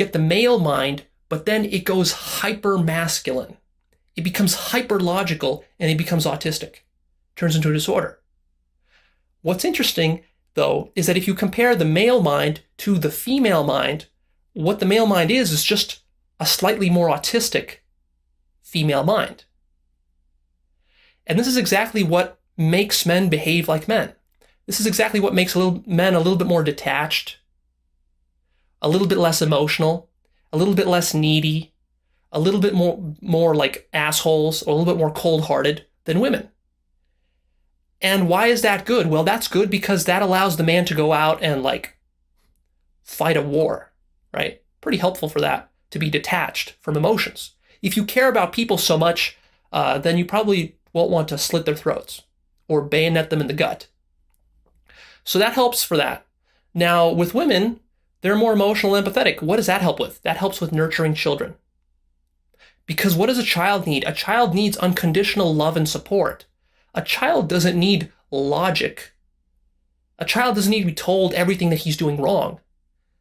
get the male mind, but then it goes hyper masculine. It becomes hyper logical and it becomes autistic. Turns into a disorder. What's interesting, though, is that if you compare the male mind to the female mind, what the male mind is just a slightly more autistic female mind. And this is exactly what makes men behave like men. This is exactly what makes men a little bit more detached, a little bit less emotional, a little bit less needy, a little bit more like assholes, or a little bit more cold-hearted than women. And why is that good? Well, that's good because that allows the man to go out and fight a war, right? Pretty helpful for that, to be detached from emotions. If you care about people so much, then you probably won't want to slit their throats or bayonet them in the gut. So that helps for that. Now, with women, they're more emotional and empathetic. What does that help with? That helps with nurturing children. Because what does a child need? A child needs unconditional love and support. A child doesn't need logic. A child doesn't need to be told everything that he's doing wrong.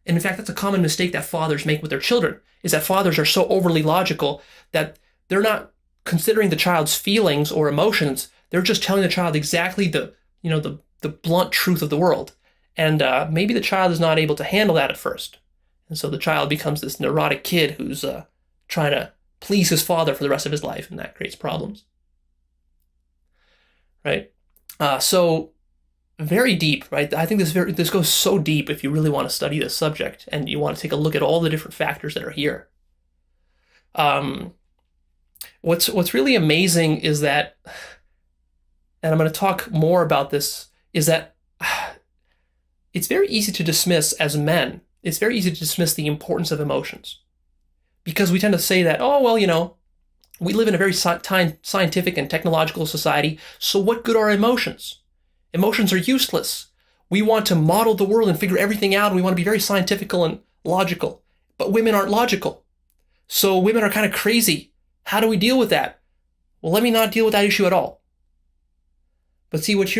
And in fact, that's a common mistake that fathers make with their children, is that fathers are so overly logical that they're not considering the child's feelings or emotions. They're just telling the child exactly the blunt truth of the world. And maybe the child is not able to handle that at first. And so the child becomes this neurotic kid who's trying to please his father for the rest of his life, and that creates problems. Right? So very deep, right? I think this goes so deep if you really want to study this subject and you want to take a look at all the different factors that are here. What's really amazing is that, and I'm going to talk more about this, is that it's very easy to dismiss as men. It's very easy to dismiss the importance of emotions because we tend to say that, oh, well, we live in a very scientific and technological society, so what good are emotions? Emotions are useless. We want to model the world and figure everything out, and we want to be very scientific and logical. But women aren't logical. So women are kind of crazy. How do we deal with that? Well, let me not deal with that issue at all. But see, what you're